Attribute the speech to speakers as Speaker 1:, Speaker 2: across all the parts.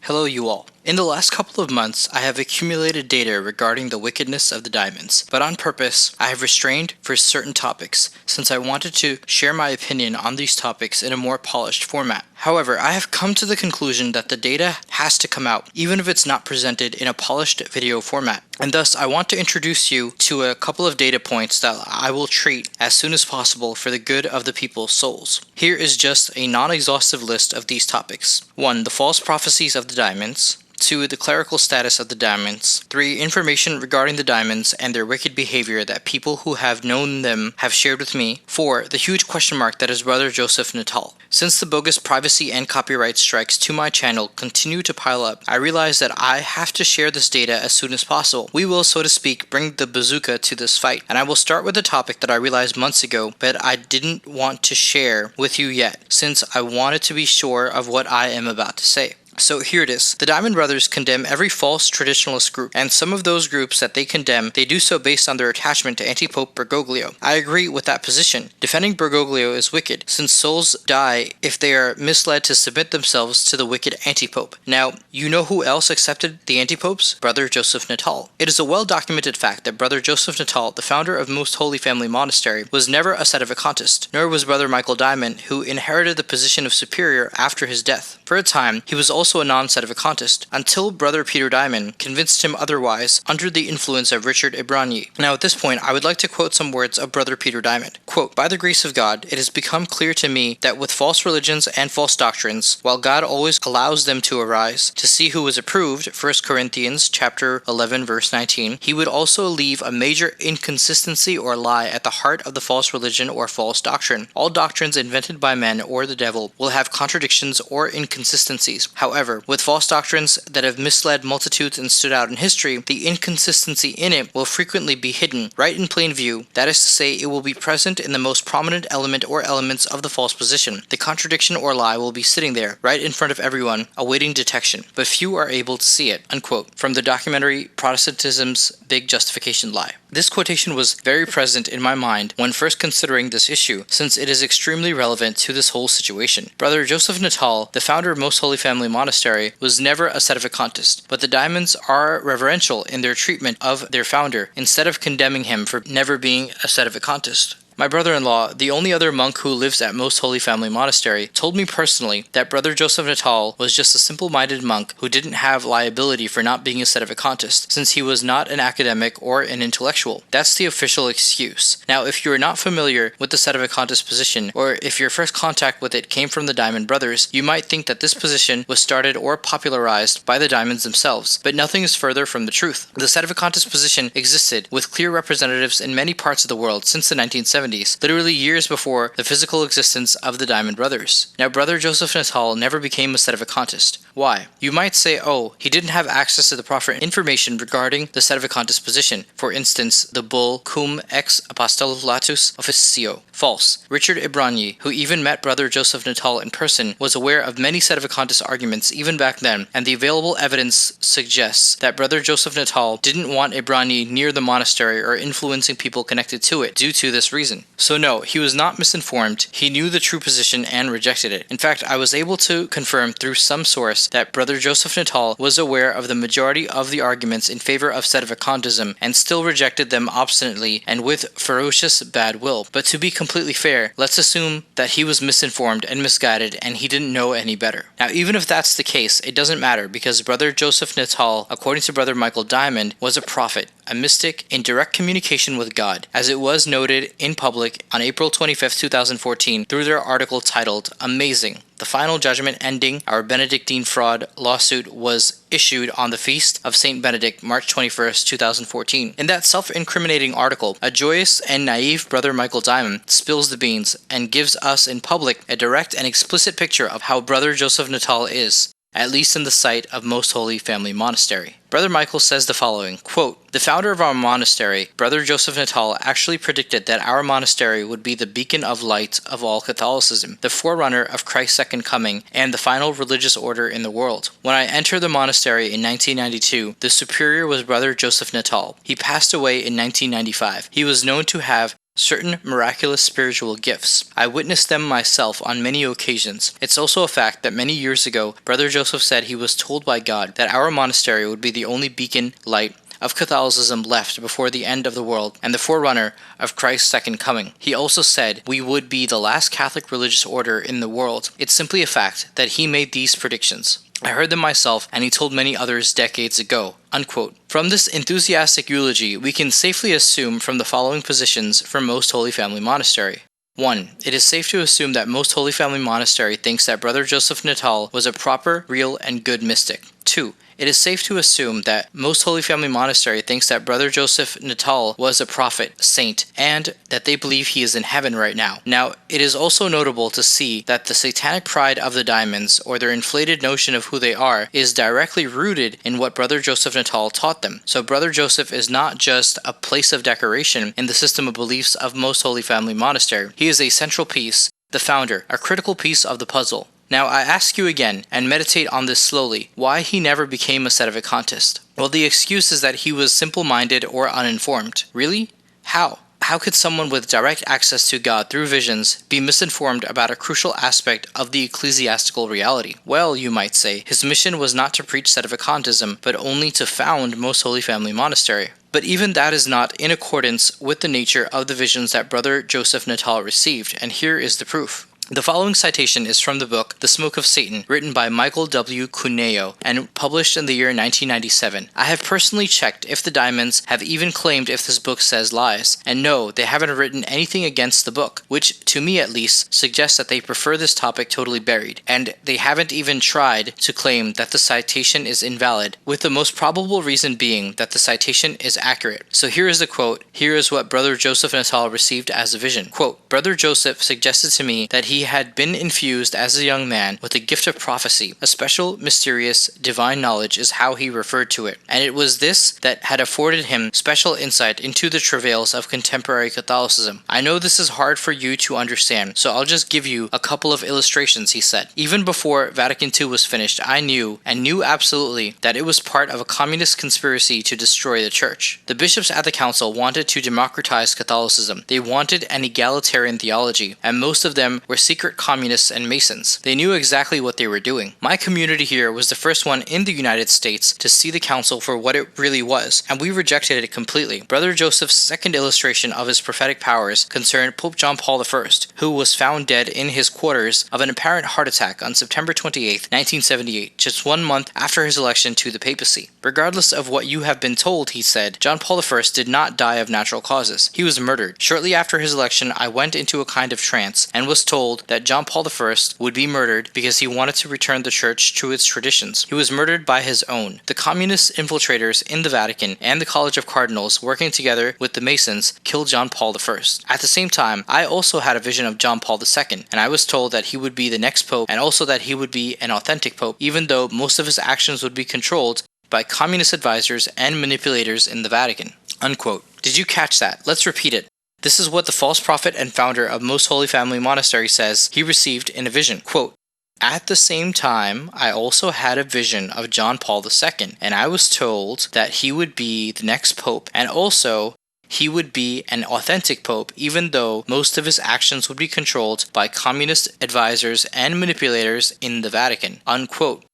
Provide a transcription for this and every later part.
Speaker 1: Hello you all. In the last couple of months, I have accumulated data regarding the wickedness of the diamonds, but on purpose, I have restrained for certain topics, since I wanted to share my opinion on these topics in a more polished format. However, I have come to the conclusion that the data has to come out, even if it's not presented in a polished video format. And thus, I want to introduce you to a couple of data points that I will treat as soon as possible for the good of the people's souls. Here is just a non-exhaustive list of these topics. 1. The false prophecies of the diamonds. 2. The clerical status of the diamonds. 3. Information regarding the diamonds and their wicked behavior that people who have known them have shared with me. 4. The huge question mark that is Brother Joseph Natale. Since the bogus privacy and copyright strikes to my channel continue to pile up, I realize that I have to share this data as soon as possible. We will, so to speak, bring the bazooka to this fight, and I will start with a topic that I realized months ago, but I didn't want to share with you yet, since I wanted to be sure of what I am about to say. So here it is. The Diamond Brothers condemn every false traditionalist group, and some of those groups that they condemn, they do so based on their attachment to anti-Pope Bergoglio. I agree with that position. Defending Bergoglio is wicked, since souls die if they are misled to submit themselves to the wicked anti-Pope. Now, you know who else accepted the anti-Popes? Brother Joseph Natale. It is a well-documented fact that Brother Joseph Natale, the founder of Most Holy Family Monastery, was never a sedevacantist, nor was Brother Michael Diamond, who inherited the position of superior after his death. For a time, he was also a non-sedevacantist, until Brother Peter Diamond convinced him otherwise under the influence of Richard Ibrani. Now at this point, I would like to quote some words of Brother Peter Diamond. Quote, "By the grace of God, it has become clear to me that with false religions and false doctrines, while God always allows them to arise, to see who is approved, 1 Corinthians chapter 11 verse 19, he would also leave a major inconsistency or lie at the heart of the false religion or false doctrine. All doctrines invented by men or the devil will have contradictions or inconsistencies. However, with false doctrines that have misled multitudes and stood out in history, the inconsistency in it will frequently be hidden, right in plain view. That is to say, it will be present in the most prominent element or elements of the false position. The contradiction or lie will be sitting there, right in front of everyone, awaiting detection, but few are able to see it." Unquote. From the documentary Protestantism's Big Justification Lie. This quotation was very present in my mind when first considering this issue, since it is extremely relevant to this whole situation. Brother Joseph Natale, the founder of Most Holy Family Monastery, was never a sedevacantist, but the Diamonds are reverential in their treatment of their founder, instead of condemning him for never being a sedevacantist. My brother-in-law, the only other monk who lives at Most Holy Family Monastery, told me personally that Brother Joseph Natale was just a simple-minded monk who didn't have liability for not being a sedevacantist, since he was not an academic or an intellectual. That's the official excuse. Now, if you are not familiar with the sedevacantist position, or if your first contact with it came from the Diamond Brothers, you might think that this position was started or popularized by the Diamonds themselves, but nothing is further from the truth. The sedevacantist position existed with clear representatives in many parts of the world since the 1970s. Literally years before the physical existence of the Diamond Brothers. Now, Brother Joseph Natale never became a sedevacantist. Why? You might say, oh, he didn't have access to the proper information regarding the sedevacantist position. For instance, the bull Cum ex apostolatus officio. False. Richard Ibrani, who even met Brother Joseph Natale in person, was aware of many sedevacantist arguments even back then, and the available evidence suggests that Brother Joseph Natale didn't want Ibrani near the monastery or influencing people connected to it due to this reason. So no, he was not misinformed. He knew the true position and rejected it. In fact, I was able to confirm through some source that Brother Joseph Natale was aware of the majority of the arguments in favor of sedevacantism and still rejected them obstinately and with ferocious bad will. But to be completely fair, let's assume that he was misinformed and misguided and he didn't know any better. Now, even if that's the case, it doesn't matter, because Brother Joseph Natale, according to Brother Michael Diamond, was a prophet, a mystic in direct communication with God, as it was noted in public on April 25, 2014 through their article titled Amazing. The final judgment ending our Benedictine fraud lawsuit was issued on the feast of Saint Benedict, March 21, 2014. In that self-incriminating article, a joyous and naive Brother Michael Diamond spills the beans and gives us in public a direct and explicit picture of how Brother Joseph Natale is, at least in the sight of Most Holy Family Monastery. Brother Michael says the following, quote, "The founder of our monastery, Brother Joseph Natale, actually predicted that our monastery would be the beacon of light of all Catholicism, the forerunner of Christ's second coming, and the final religious order in the world. When I entered the monastery in 1992, the superior was Brother Joseph Natale. He passed away in 1995. He was known to have certain miraculous spiritual gifts. I witnessed them myself on many occasions. It's also a fact that many years ago, Brother Joseph said he was told by God that our monastery would be the only beacon light of Catholicism left before the end of the world and the forerunner of Christ's second coming. He also said we would be the last Catholic religious order in the world. It's simply a fact that he made these predictions. I heard them myself, and he told many others decades ago." Unquote. From this enthusiastic eulogy, we can safely assume from the following positions for Most Holy Family Monastery. 1. It is safe to assume that Most Holy Family Monastery thinks that Brother Joseph Natale was a proper, real, and good mystic. 2. It is safe to assume that Most Holy Family Monastery thinks that Brother Joseph Natale was a prophet, saint, and that they believe he is in heaven right now. Now, it is also notable to see that the satanic pride of the diamonds, or their inflated notion of who they are, is directly rooted in what Brother Joseph Natale taught them. So Brother Joseph is not just a place of decoration in the system of beliefs of Most Holy Family Monastery. He is a central piece, the founder, a critical piece of the puzzle. Now I ask you again, and meditate on this slowly, why he never became a sedevacantist. Well, the excuse is that he was simple-minded or uninformed. Really? How? How could someone with direct access to God through visions be misinformed about a crucial aspect of the ecclesiastical reality? Well, you might say, his mission was not to preach sedevacantism, but only to found Most Holy Family Monastery. But even that is not in accordance with the nature of the visions that Brother Joseph Natale received, and here is the proof. The following citation is from the book The Smoke of Satan, written by Michael W. Cuneo and published in the year 1997. I have personally checked if the diamonds have even claimed if this book says lies, and no, they haven't written anything against the book, which, to me at least, suggests that they prefer this topic totally buried, and they haven't even tried to claim that the citation is invalid, with the most probable reason being that the citation is accurate. So here is the quote. Here is what Brother Joseph Natale received as a vision. Quote, "Brother Joseph suggested to me that he had been infused as a young man with the gift of prophecy. A special, mysterious, divine knowledge is how he referred to it, and it was this that had afforded him special insight into the travails of contemporary Catholicism. I know this is hard for you to understand, so I'll just give you a couple of illustrations," he said. "Even before Vatican II was finished, I knew absolutely, that it was part of a communist conspiracy to destroy the Church. The bishops at the council wanted to democratize Catholicism. They wanted an egalitarian theology, and most of them were secret communists and Masons. They knew exactly what they were doing. My community here was the first one in the United States to see the council for what it really was, and we rejected it completely." Brother Joseph's second illustration of his prophetic powers concerned Pope John Paul I, who was found dead in his quarters of an apparent heart attack on September 28, 1978, just 1 month after his election to the papacy. "Regardless of what you have been told," he said, "John Paul I did not die of natural causes. He was murdered. Shortly after his election, I went into a kind of trance and was told that John Paul I would be murdered because he wanted to return the Church to its traditions. He was murdered by his own. The communist infiltrators in the Vatican and the College of Cardinals, working together with the Masons, killed John Paul I. At the same time, I also had a vision of John Paul II, and I was told that he would be the next pope and also that he would be an authentic pope, even though most of his actions would be controlled by communist advisors and manipulators in the Vatican." Unquote. Did you catch that? Let's repeat it. This is what the false prophet and founder of Most Holy Family Monastery says he received in a vision. Quote, "At the same time, I also had a vision of John Paul II, and I was told that he would be the next pope, and also he would be an authentic pope, even though most of his actions would be controlled by communist advisors and manipulators in the Vatican." Unquote.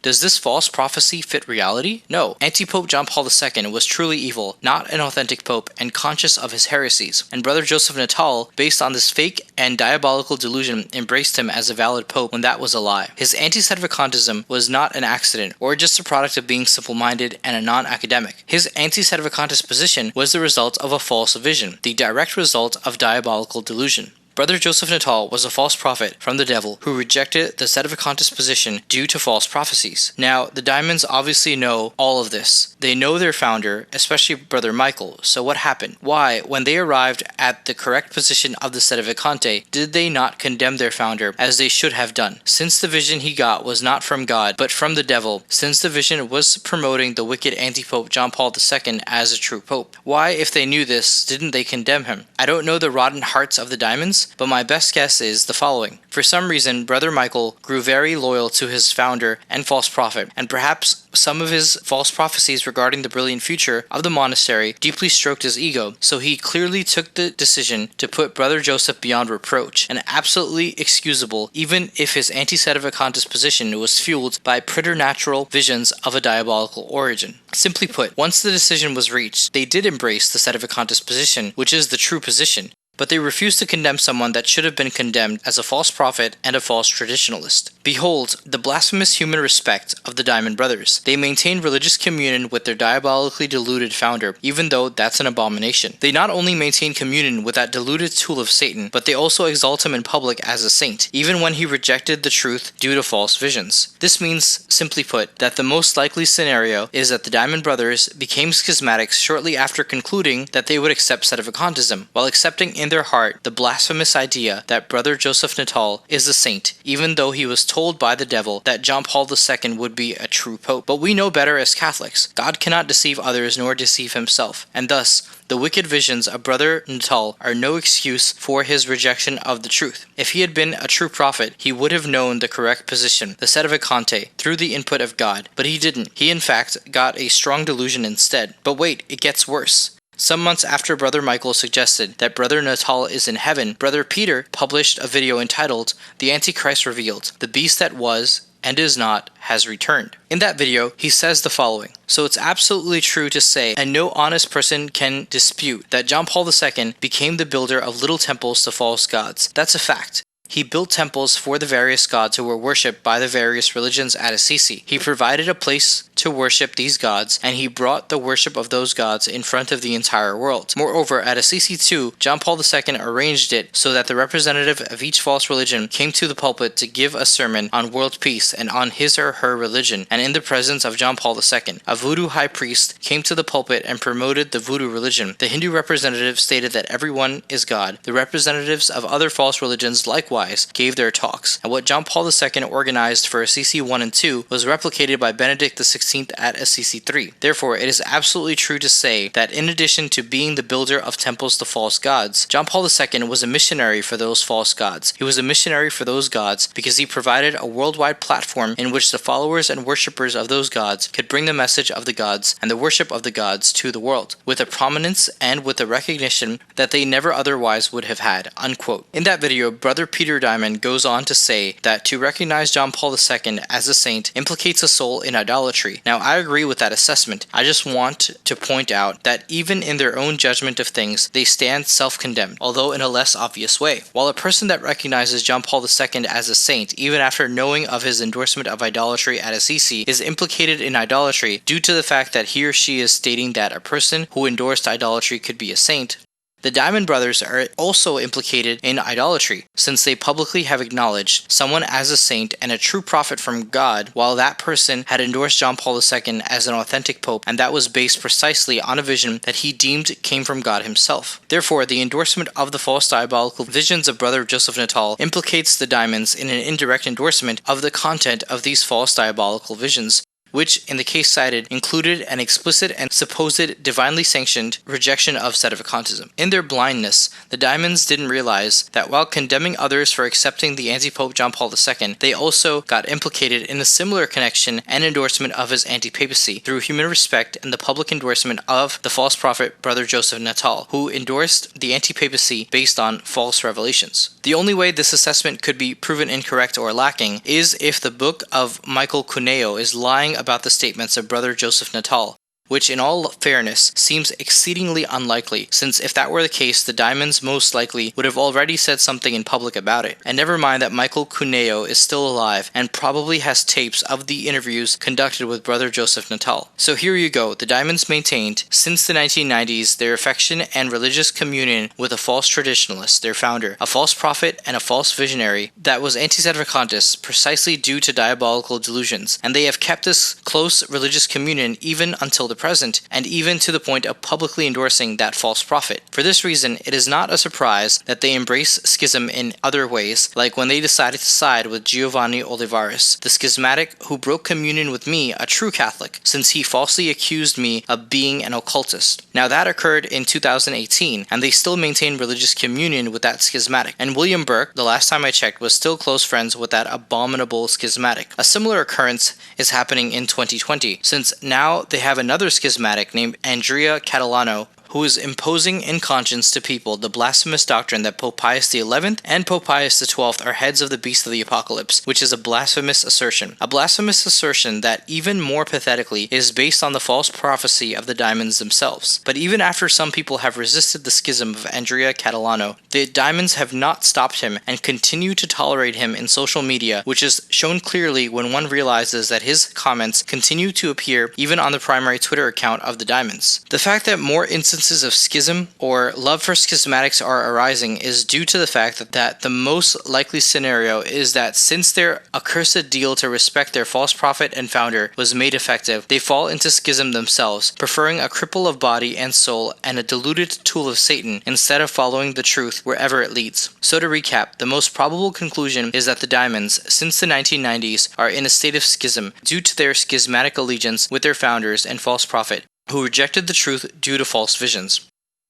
Speaker 1: Does this false prophecy fit reality? No. Anti-Pope John Paul II was truly evil, not an authentic pope, and conscious of his heresies. And Brother Joseph Natale, based on this fake and diabolical delusion, embraced him as a valid pope when that was a lie. His anti-sedevacantism was not an accident, or just a product of being simple-minded and a non-academic. His anti-sedevacantist position was the result of a false vision, the direct result of diabolical delusion. Brother Joseph Natale was a false prophet from the devil who rejected the sedevacantist position due to false prophecies. Now, the Diamonds obviously know all of this. They know their founder, especially Brother Michael. So what happened? Why, when they arrived at the correct position of the sedevacante, did they not condemn their founder as they should have done? Since the vision he got was not from God, but from the devil, since the vision was promoting the wicked anti-pope John Paul II as a true pope. Why, if they knew this, didn't they condemn him? I don't know the rotten hearts of the Diamonds, diamonds, but my best guess is the following. For some reason, Brother Michael grew very loyal to his founder and false prophet, and perhaps some of his false prophecies regarding the brilliant future of the monastery deeply stroked his ego, so he clearly took the decision to put Brother Joseph beyond reproach, and absolutely excusable even if his anti-sedevacantist position was fueled by preternatural visions of a diabolical origin. Simply put, once the decision was reached, they did embrace the sedevacantist position, which is the true position, but they refused to condemn someone that should have been condemned as a false prophet and a false traditionalist. Behold, the blasphemous human respect of the Diamond Brothers. They maintain religious communion with their diabolically deluded founder, even though that's an abomination. They not only maintain communion with that deluded tool of Satan, but they also exalt him in public as a saint, even when he rejected the truth due to false visions. This means, simply put, that the most likely scenario is that the Diamond Brothers became schismatics shortly after concluding that they would accept sedevacantism, while accepting in their heart the blasphemous idea that Brother Joseph Natale is a saint, even though he was told by the devil that John Paul II would be a true pope. But we know better as Catholics. God cannot deceive others nor deceive himself, and thus the wicked visions of Brother Natale are no excuse for his rejection of the truth. If he had been a true prophet, he would have known the correct position, the sedevacante, through the input of God, but he didn't. He in fact got a strong delusion instead. But wait, it gets worse. Some months after Brother Michael suggested that Brother Natale is in heaven, Brother Peter published a video entitled, "The Antichrist Revealed, the Beast That Was and Is Not Has Returned." In that video, he says the following. So it's absolutely true to say, and no honest person can dispute, that John Paul II became the builder of little temples to false gods. That's a fact. He built temples for the various gods who were worshipped by the various religions at Assisi. He provided a place to worship these gods, and he brought the worship of those gods in front of the entire world. Moreover, at Assisi too, John Paul II arranged it so that the representative of each false religion came to the pulpit to give a sermon on world peace and on his or her religion, and in the presence of John Paul II, a voodoo high priest came to the pulpit and promoted the voodoo religion. The Hindu representative stated that everyone is God. The representatives of other false religions likewise gave their talks, and what John Paul II organized for Assisi I and II was replicated by Benedict XVI at Assisi III. Therefore, it is absolutely true to say that in addition to being the builder of temples to false gods, John Paul II was a missionary for those false gods. He was a missionary for those gods because he provided a worldwide platform in which the followers and worshippers of those gods could bring the message of the gods and the worship of the gods to the world, with a prominence and with a recognition that they never otherwise would have had." Unquote. In that video, Brother Peter Diamond goes on to say that to recognize John Paul II as a saint implicates a soul in idolatry. Now, I agree with that assessment. I just want to point out that even in their own judgment of things, they stand self-condemned, although in a less obvious way. While a person that recognizes John Paul II as a saint, even after knowing of his endorsement of idolatry at Assisi, is implicated in idolatry due to the fact that he or she is stating that a person who endorsed idolatry could be a saint, the Diamond Brothers are also implicated in idolatry, since they publicly have acknowledged someone as a saint and a true prophet from God, while that person had endorsed John Paul II as an authentic pope, and that was based precisely on a vision that he deemed came from God himself. Therefore, the endorsement of the false diabolical visions of Brother Joseph Natale implicates the Diamonds in an indirect endorsement of the content of these false diabolical visions, which, in the case cited, included an explicit and supposed divinely sanctioned rejection of sedevacantism. In their blindness, the Diamonds didn't realize that while condemning others for accepting the anti-pope John Paul II, they also got implicated in a similar connection and endorsement of his anti-papacy through human respect and the public endorsement of the false prophet Brother Joseph Natale, who endorsed the anti-papacy based on false revelations. The only way this assessment could be proven incorrect or lacking is if the book of Michael Cuneo is lying about the statements of Brother Joseph Natale, which in all fairness seems exceedingly unlikely, since if that were the case, the Diamonds most likely would have already said something in public about it. And never mind that Michael Cuneo is still alive and probably has tapes of the interviews conducted with Brother Joseph Natale. So here you go, the Diamonds maintained, since the 1990s, their affection and religious communion with a false traditionalist, their founder, a false prophet and a false visionary that was anti-sedevacantist precisely due to diabolical delusions, and they have kept this close religious communion even until the the present, and even to the point of publicly endorsing that false prophet. For this reason, it is not a surprise that they embrace schism in other ways, like when they decided to side with Giovanni Olivares, the schismatic who broke communion with me, a true Catholic, since he falsely accused me of being an occultist. Now that occurred in 2018, and they still maintain religious communion with that schismatic. And William Burke, the last time I checked, was still close friends with that abominable schismatic. A similar occurrence is happening in 2020, since now they have another schismatic named Andrea Catalano, who is imposing in conscience to people the blasphemous doctrine that Pope Pius XI and Pope Pius XII are heads of the beast of the apocalypse, which is a blasphemous assertion. A blasphemous assertion that, even more pathetically, is based on the false prophecy of the diamonds themselves. But even after some people have resisted the schism of Andrea Catalano, the diamonds have not stopped him and continue to tolerate him in social media, which is shown clearly when one realizes that his comments continue to appear even on the primary Twitter account of the diamonds. The fact that more instances of schism or love for schismatics are arising is due to the fact that the most likely scenario is that since their accursed deal to respect their false prophet and founder was made effective, they fall into schism themselves, preferring a cripple of body and soul and a deluded tool of Satan instead of following the truth wherever it leads. So to recap, the most probable conclusion is that the diamonds, since the 1990s, are in a state of schism due to their schismatic allegiance with their founders and false prophet, who rejected the truth due to false visions.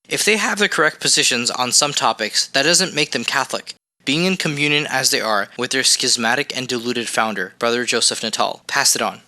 Speaker 1: If they have the correct positions on some topics, that doesn't make them Catholic, being in communion as they are with their schismatic and deluded founder, Brother Joseph Natale. Pass it on.